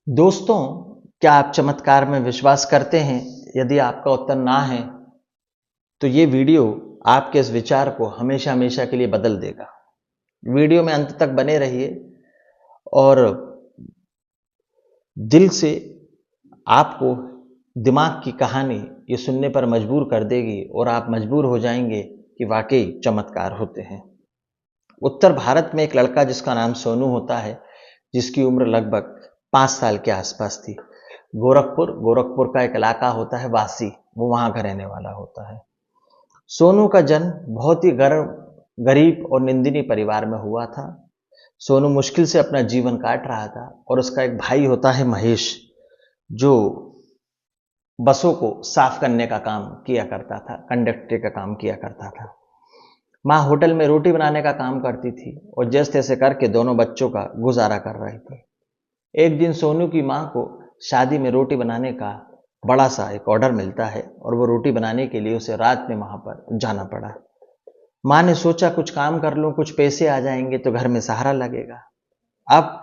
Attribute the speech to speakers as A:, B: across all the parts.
A: दोस्तों, क्या आप चमत्कार में विश्वास करते हैं? यदि आपका उत्तर ना है, तो ये वीडियो आपके इस विचार को हमेशा हमेशा के लिए बदल देगा। वीडियो में अंत तक बने रहिए और दिल से आपको दिमाग की कहानी ये सुनने पर मजबूर कर देगी और आप मजबूर हो जाएंगे कि वाकई चमत्कार होते हैं। उत्तर भारत में एक लड़का जिसका नाम सोनू होता है, जिसकी उम्र लगभग 5 साल के आसपास थी। गोरखपुर का एक इलाका होता है वासी, वो वहां का रहने वाला होता है। सोनू का जन्म बहुत ही गरीब और निंदनीय परिवार में हुआ था। सोनू मुश्किल से अपना जीवन काट रहा था और उसका एक भाई होता है महेश, जो बसों को साफ करने का काम किया करता था, कंडक्टर का काम किया करता था। माँ होटल में रोटी बनाने का काम करती थी और जैसे तैसे करके दोनों बच्चों का गुजारा कर रही थी। एक दिन सोनू की माँ को शादी में रोटी बनाने का बड़ा सा एक ऑर्डर मिलता है और वो रोटी बनाने के लिए उसे रात में वहां पर जाना पड़ा। माँ ने सोचा कुछ काम कर लूं, कुछ पैसे आ जाएंगे तो घर में सहारा लगेगा। अब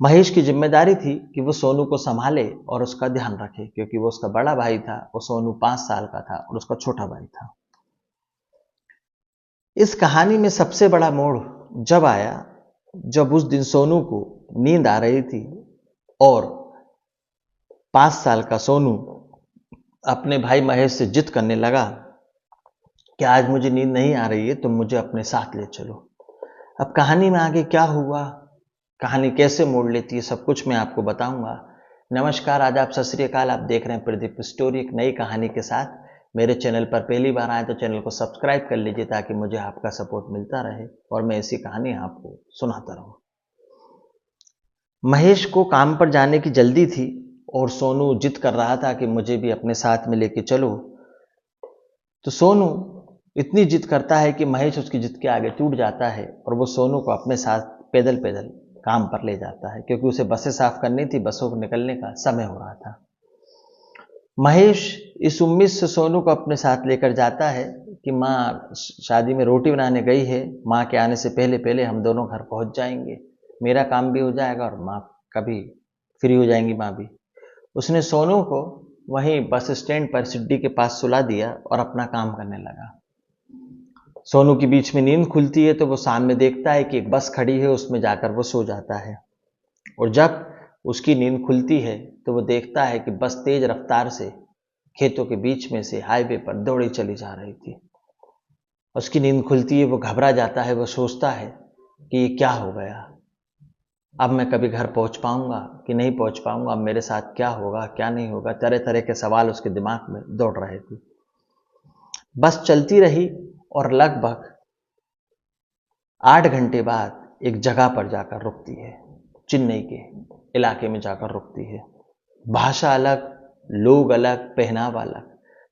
A: महेश की जिम्मेदारी थी कि वो सोनू को संभाले और उसका ध्यान रखे, क्योंकि वो उसका बड़ा भाई था और सोनू 5 साल का था और उसका छोटा भाई था। इस कहानी में सबसे बड़ा मोड़ जब आया, जब उस दिन सोनू को नींद आ रही थी और 5 साल का सोनू अपने भाई महेश से जिद करने लगा कि आज मुझे नींद नहीं आ रही है, तुम मुझे अपने साथ ले चलो। अब कहानी में आगे क्या हुआ, कहानी कैसे मोड़ लेती है, सब कुछ मैं आपको बताऊंगा। नमस्कार, आदाब, सत श्री अकाल। आप देख रहे हैं प्रदीप स्टोरी, एक नई कहानी के साथ। मेरे चैनल पर पहली बार आए तो चैनल को सब्सक्राइब कर लीजिए ताकि मुझे आपका सपोर्ट मिलता रहे और मैं ऐसी कहानी आपको सुनाता रहूं। महेश को काम पर जाने की जल्दी थी और सोनू जिद कर रहा था कि मुझे भी अपने साथ में लेके चलो। तो सोनू इतनी जिद करता है कि महेश उसकी जिद के आगे टूट जाता है और वो सोनू को अपने साथ पैदल पैदल काम पर ले जाता है, क्योंकि उसे बसें साफ करनी थी, बसों को निकलने का समय हो रहा था। महेश इस उम्मीद से सोनू को अपने साथ लेकर जाता है कि माँ शादी में रोटी बनाने गई है, माँ के आने से पहले पहले हम दोनों घर पहुंच जाएंगे, मेरा काम भी हो जाएगा और माँ का भी फ्री हो जाएंगी माँ भी। उसने सोनू को वहीं बस स्टैंड पर सिड्डी के पास सुला दिया और अपना काम करने लगा। सोनू की बीच में नींद खुलती है तो वो सामने देखता है कि एक बस खड़ी है, उसमें जाकर वो सो जाता है। और जब उसकी नींद खुलती है तो वो देखता है कि बस तेज रफ्तार से खेतों के बीच में से हाईवे पर दौड़ी चली जा रही थी। उसकी नींद खुलती है, वो घबरा जाता है, वो सोचता है कि ये क्या हो गया, अब मैं कभी घर पहुंच पाऊंगा कि नहीं पहुंच पाऊंगा, अब मेरे साथ क्या होगा क्या नहीं होगा, तरह तरह के सवाल उसके दिमाग में दौड़ रहे थे। बस चलती रही और लगभग 8 घंटे बाद एक जगह पर जाकर रुकती है। चेन्नई के इलाके में जाकर रुकती है। भाषा अलग, लोग अलग, पहनावा अलग।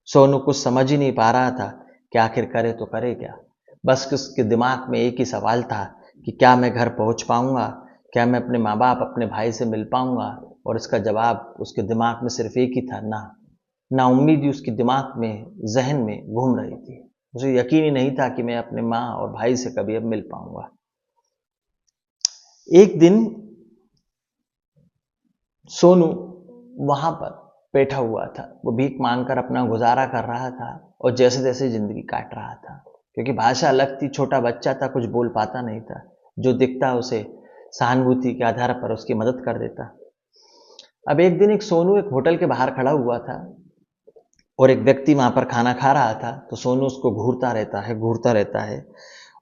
A: सोनू कुछ समझ ही नहीं पा रहा था कि आखिर करे तो करे क्या। बस उसके दिमाग में एक ही सवाल था कि क्या मैं घर पहुंच पाऊंगा, क्या मैं अपने माँ बाप, अपने भाई से मिल पाऊंगा। और इसका जवाब उसके दिमाग में सिर्फ एक ही था, ना। ना उम्मीद ही उसके दिमाग में, जहन में घूम रही थी। उसे यकीन ही नहीं था कि मैं अपने माँ और भाई से कभी अब मिल पाऊंगा। एक दिन सोनू वहां पर बैठा हुआ था, वो भीख मांगकर अपना गुजारा कर रहा था और जैसे तैसे जिंदगी काट रहा था, क्योंकि भाषा अलग थी, छोटा बच्चा था, कुछ बोल पाता नहीं था। जो दिखता उसे सहानुभूति के आधार पर उसकी मदद कर देता। अब एक दिन एक सोनू एक होटल के बाहर खड़ा हुआ था और एक व्यक्ति वहां पर खाना खा रहा था। तो सोनू उसको घूरता रहता है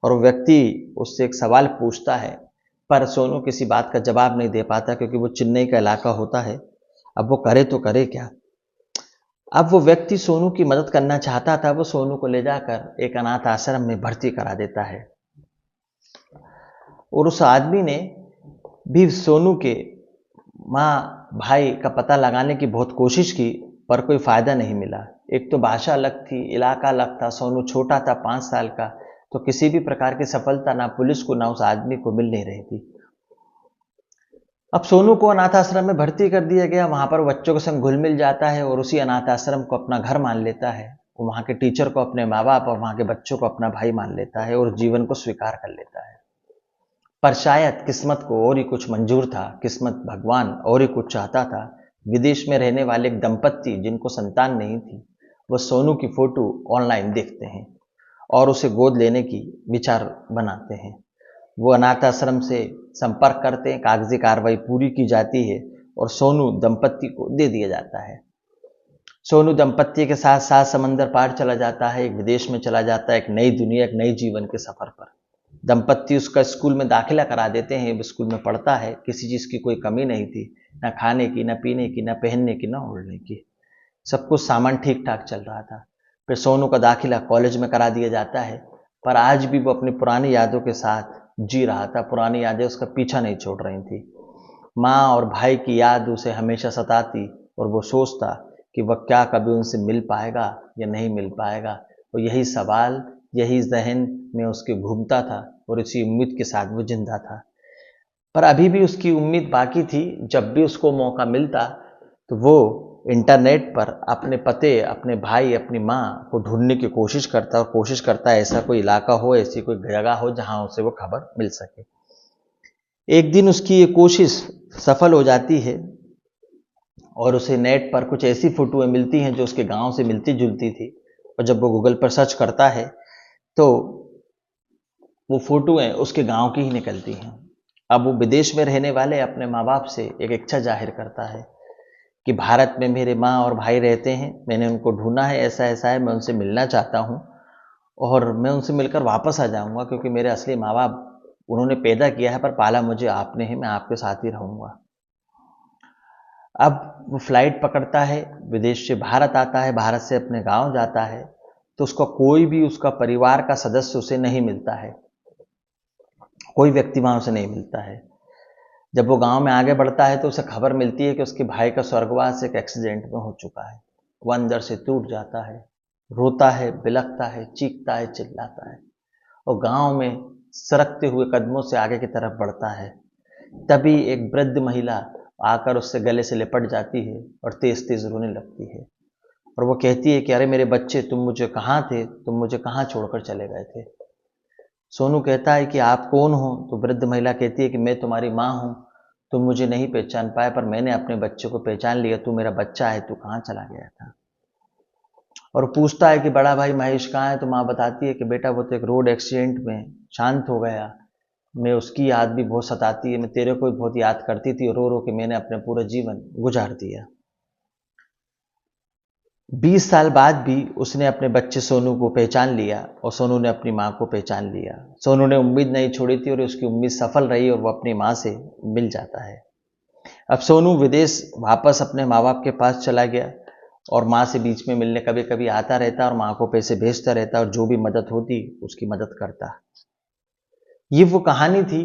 A: और वो व्यक्ति उससे एक सवाल पूछता है, पर सोनू किसी बात का जवाब नहीं दे पाता, क्योंकि वो चेन्नई का इलाका होता है। अब वो करे तो करे क्या। अब वो व्यक्ति सोनू की मदद करना चाहता था, वो सोनू को ले जाकर एक अनाथ आश्रम में भर्ती करा देता है। और उस आदमी ने भी सोनू के माँ भाई का पता लगाने की बहुत कोशिश की, पर कोई फायदा नहीं मिला। एक तो भाषा अलग थी, इलाका अलग था, सोनू छोटा था, 5 साल का, तो किसी भी प्रकार की सफलता ना पुलिस को ना उस आदमी को मिल नहीं रही थी। अब सोनू को अनाथ आश्रम में भर्ती कर दिया गया। वहां पर बच्चों के संग घुल मिल जाता है और उसी अनाथ आश्रम को अपना घर मान लेता है। वो वहां के टीचर को अपने माँ बाप और वहां के बच्चों को अपना भाई मान लेता है और जीवन को स्वीकार कर लेता है। पर शायद किस्मत को और ही कुछ मंजूर था, किस्मत भगवान और ही कुछ चाहता था। विदेश में रहने वाले एक दंपत्ति जिनको संतान नहीं थी, वो सोनू की फोटो ऑनलाइन देखते हैं और उसे गोद लेने की विचार बनाते हैं। वो अनाथ आश्रम से संपर्क करते हैं, कागजी कार्रवाई पूरी की जाती है और सोनू दंपत्ति को दे दिया जाता है। सोनू दंपत्ति के साथ सात समंदर पार चला जाता है, एक विदेश में चला जाता है, एक नई दुनिया, एक नई जीवन के सफर पर। दंपत्ति उसका स्कूल में दाखिला करा देते हैं, वो स्कूल में पढ़ता है, किसी चीज़ की कोई कमी नहीं थी, ना खाने की, ना पीने की, ना पहनने की, ना ओढ़ने की, सब कुछ सामान ठीक ठाक चल रहा था। फिर सोनू का दाखिला कॉलेज में करा दिया जाता है, पर आज भी वो अपनी पुरानी यादों के साथ जी रहा था, पुरानी यादें उसका पीछा नहीं छोड़ रही थी। माँ और भाई की याद उसे हमेशा सताती और वो सोचता कि वह क्या कभी उनसे मिल पाएगा या नहीं मिल पाएगा, और यही सवाल, यही जहन में उसके घूमता था और इसी उम्मीद के साथ वो जिंदा था। पर अभी भी उसकी उम्मीद बाकी थी। जब भी उसको मौका मिलता तो वो इंटरनेट पर अपने पते, अपने भाई, अपनी माँ को ढूंढने की कोशिश करता, और कोशिश करता ऐसा कोई इलाका हो, ऐसी कोई जगह हो जहां उसे वो खबर मिल सके। एक दिन उसकी ये कोशिश सफल हो जाती है और उसे नेट पर कुछ ऐसी फोटोएं मिलती हैं जो उसके गांव से मिलती जुलती थी, और जब वो गूगल पर सर्च करता है तो वो फोटोएं उसके गांव की ही निकलती हैं। अब वो विदेश में रहने वाले अपने माँ बाप से एक इच्छा जाहिर करता है कि भारत में मेरे माँ और भाई रहते हैं, मैंने उनको ढूंढा है, ऐसा ऐसा है, मैं उनसे मिलना चाहता हूँ और मैं उनसे मिलकर वापस आ जाऊँगा, क्योंकि मेरे असली माँ बाप उन्होंने पैदा किया है, पर पाला मुझे आपने ही, मैं आपके साथ ही रहूँगा। अब वो फ्लाइट पकड़ता है, विदेश से भारत आता है, भारत से अपने गांव जाता है, तो उसका कोई भी, उसका परिवार का सदस्य उसे नहीं मिलता है, कोई व्यक्ति वहां उसे नहीं मिलता है। जब वो गांव में आगे बढ़ता है तो उसे खबर मिलती है कि उसके भाई का स्वर्गवास एक एक्सीडेंट में हो चुका है। वो अंदर से टूट जाता है, रोता है, बिलखता है, चीखता है, चिल्लाता है और गांव में सरकते हुए कदमों से आगे की तरफ बढ़ता है। तभी एक वृद्ध महिला आकर उससे गले से लिपट जाती है और तेज तेज रोने लगती है, और वो कहती है कि अरे मेरे बच्चे, तुम मुझे कहाँ थे, तुम मुझे कहाँ छोड़कर चले गए थे। सोनू कहता है कि आप कौन हो? तो वृद्ध महिला कहती है कि मैं तुम्हारी माँ हूँ, तुम मुझे नहीं पहचान पाए, पर मैंने अपने बच्चे को पहचान लिया, तू मेरा बच्चा है, तू कहाँ चला गया था। और पूछता है कि बड़ा भाई महेश कहाँ है, तो माँ बताती है कि बेटा वो तो एक रोड एक्सीडेंट में शांत हो गया, मैं उसकी याद भी बहुत सताती है, मैं तेरे को भी बहुत याद करती थी, रो रो के मैंने अपना पूरा जीवन गुजार दिया। 20 साल बाद भी उसने अपने बच्चे सोनू को पहचान लिया और सोनू ने अपनी माँ को पहचान लिया। सोनू ने उम्मीद नहीं छोड़ी थी और उसकी उम्मीद सफल रही और वो अपनी माँ से मिल जाता है। अब सोनू विदेश वापस अपने माँ बाप के पास चला गया और माँ से बीच में मिलने कभी कभी आता रहता और माँ को पैसे भेजता रहता और जो भी मदद होती उसकी मदद करता। ये वो कहानी थी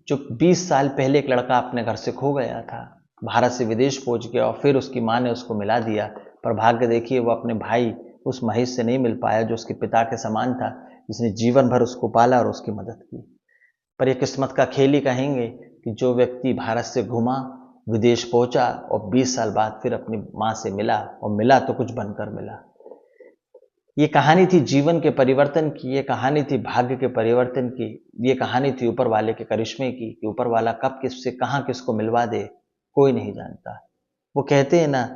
A: जो 20 साल पहले एक लड़का अपने घर से खो गया था, भारत से विदेश पहुंच गया और फिर उसकी माँ ने उसको मिला दिया, पर भाग्य देखिए वो अपने भाई उस महेश से नहीं मिल पाया जो उसके पिता के समान था, जिसने जीवन भर उसको पाला और उसकी मदद की। पर यह किस्मत का खेल ही कहेंगे कि जो व्यक्ति भारत से घुमा, विदेश पहुंचा और 20 साल बाद फिर अपनी माँ से मिला, और मिला तो कुछ बनकर मिला। ये कहानी थी जीवन के परिवर्तन की, ये कहानी थी भाग्य के परिवर्तन की, ये कहानी थी ऊपर वाले के करिश्मे की, कि ऊपर वाला कब किससे कहाँ किसको मिलवा दे कोई नहीं जानता। वो कहते हैं ना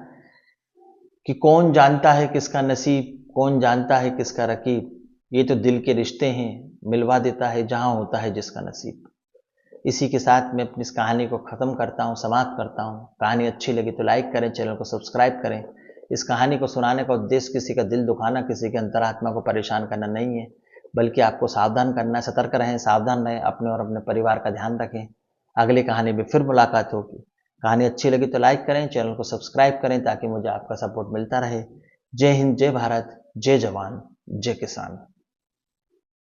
A: कि कौन जानता है किसका नसीब, कौन जानता है किसका रकीब, ये तो दिल के रिश्ते हैं, मिलवा देता है जहां होता है जिसका नसीब। इसी के साथ मैं अपनी इस कहानी को ख़त्म करता हूँ, समाप्त करता हूँ। कहानी अच्छी लगी तो लाइक करें, चैनल को सब्सक्राइब करें। इस कहानी को सुनाने का उद्देश्य किसी का दिल दुखाना, किसी के अंतरात्मा को परेशान करना नहीं है, बल्कि आपको सावधान करना है। सतर्क रहें, सावधान रहें, अपने और अपने परिवार का ध्यान रखें। अगली कहानी में फिर मुलाकात होगी। कहानी अच्छी लगी तो लाइक करें, चैनल को सब्सक्राइब करें ताकि मुझे आपका सपोर्ट मिलता रहे। जय हिंद, जय भारत, जय जवान, जय किसान।